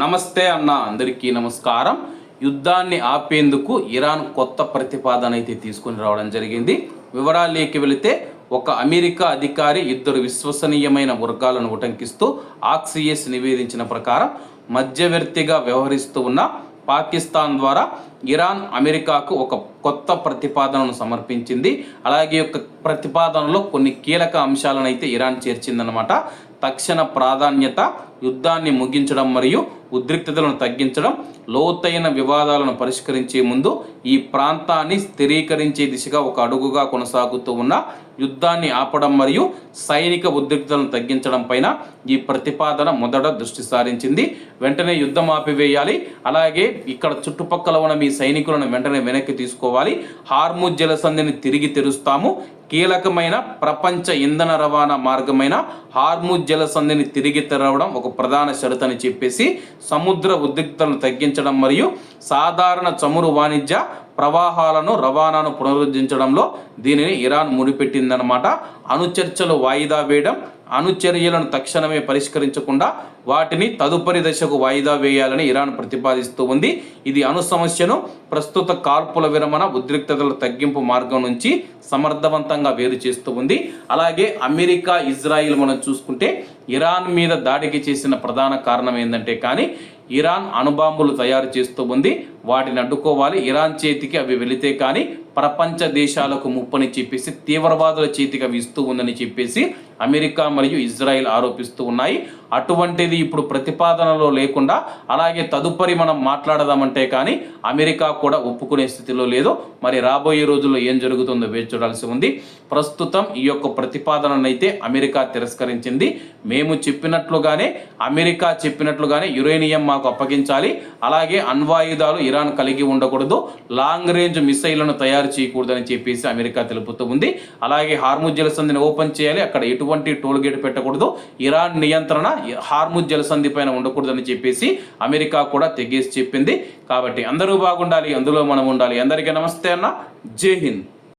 నమస్తే అన్న, అందరికీ నమస్కారం. యుద్ధాన్ని ఆపేందుకు ఇరాన్ కొత్త ప్రతిపాదన అయితే తీసుకుని రావడం జరిగింది. వివరాల్లోకి వెళితే, ఒక అమెరికా అధికారి ఇద్దరు విశ్వసనీయమైన వర్గాలను ఉటంకిస్తూ ఆక్సియస్ నివేదించిన ప్రకారం మధ్యవర్తిగా వ్యవహరిస్తూ ఉన్న పాకిస్తాన్ ద్వారా ఇరాన్ అమెరికాకు ఒక కొత్త ప్రతిపాదనను సమర్పించింది. అలాగే ఒక ప్రతిపాదనలో కొన్ని కీలక అంశాలను అయితే ఇరాన్ చేర్చిందనమాట. తక్షణ ప్రాధాన్యత, యుద్ధాన్ని ముగించడం మరియు ఉద్రిక్తతలను తగ్గించడం, లోతైన వివాదాలను పరిష్కరించే ముందు ఈ ప్రాంతాన్ని స్థిరీకరించే దిశగా ఒక అడుగుగా కొనసాగుతూ ఉన్న యుద్ధాన్ని ఆపడం మరియు సైనిక ఉద్రిక్తతలను తగ్గించడం పైన ఈ ప్రతిపాదన మొదట దృష్టి సారించింది. వెంటనే యుద్ధం ఆపివేయాలి, అలాగే ఇక్కడ చుట్టుపక్కల ఉన్న మీ సైనికులను వెంటనే వెనక్కి తీసుకోవాలి, హార్ముజ్ జలసంధిని తిరిగి తెరుస్తాము, కీలకమైన ప్రపంచ ఇంధన రవాణా మార్గమైన హార్ముజ్ జలసంధిని తిరిగి తెరవడం ఒక ప్రధాన షరతు అని చెప్పేసి, సముద్ర ఉద్రిక్తతలను తగ్గించడం మరియు సాధారణ చమురు వాణిజ్య ప్రవాహాలను రవాణాను పునరుద్ధరించడంలో దీనిని ఇరాన్ ముడిపెట్టిందనమాట. అణుచర్చలు వాయిదా వేయడం, అణుచర్యలను తక్షణమే పరిష్కరించకుండా వాటిని తదుపరి దశకు వాయిదా వేయాలని ఇరాన్ ప్రతిపాదిస్తూ ఉంది. ఇది అణు సమస్యను ప్రస్తుత కాల్పుల విరమణ, ఉద్రిక్తతల తగ్గింపు మార్గం నుంచి సమర్థవంతంగా వేరు చేస్తూ ఉంది. అలాగే అమెరికా, ఇజ్రాయిల్ మనం చూసుకుంటే ఇరాన్ మీద దాడికి చేసిన ప్రధాన కారణం ఏంటంటే కానీ ఇరాన్ అణుబాంబులు తయారు చేస్తూ ఉంది. వాటిని అడ్డుకోవాలి, ఇరాన్ చేతికి అవి వెళితే కానీ ప్రపంచ దేశాలకు ముప్పని చెప్పేసి, తీవ్రవాదుల చేతికి అవి ఇస్తూ ఉందని చెప్పేసి అమెరికా మరియు ఇజ్రాయిల్ ఆరోపిస్తూ ఉన్నాయి. అటువంటిది ఇప్పుడు ప్రతిపాదనలో లేకుండా, అలాగే తదుపరి మనం మాట్లాడదామంటే కానీ అమెరికా కూడా ఒప్పుకునే స్థితిలో లేదు. మరి రాబోయే రోజుల్లో ఏం జరుగుతుందో వేచి చూడాల్సి ఉంది. ప్రస్తుతం ఈ యొక్క ప్రతిపాదనను అయితే అమెరికా తిరస్కరించింది. మేము చెప్పినట్లుగానే, అమెరికా చెప్పినట్లుగానే యురేనియం మాకు అప్పగించాలి, అలాగే అణ్వాయుధాలు ఇరాన్ కలిగి ఉండకూడదు, లాంగ్ రేంజ్ మిసైళ్లను తయారు చేయకూడదని చెప్పేసి అమెరికా తెలుపుతూ ఉంది. అలాగే హార్ముజ్ జలసంధిని ఓపెన్ చేయాలి, అక్కడ ఎటువంటి టోల్ గేట్ పెట్టకూడదు, ఇరాన్ నియంత్రణ హార్ముజ్ జలసంధి పైన ఉండకూడదని చెప్పేసి అమెరికా కూడా తెగేసి చెప్పింది. కాబట్టి అందరూ బాగుండాలి, అందులో మనం ఉండాలి. అందరికీ నమస్తే అన్న, జై హింద్.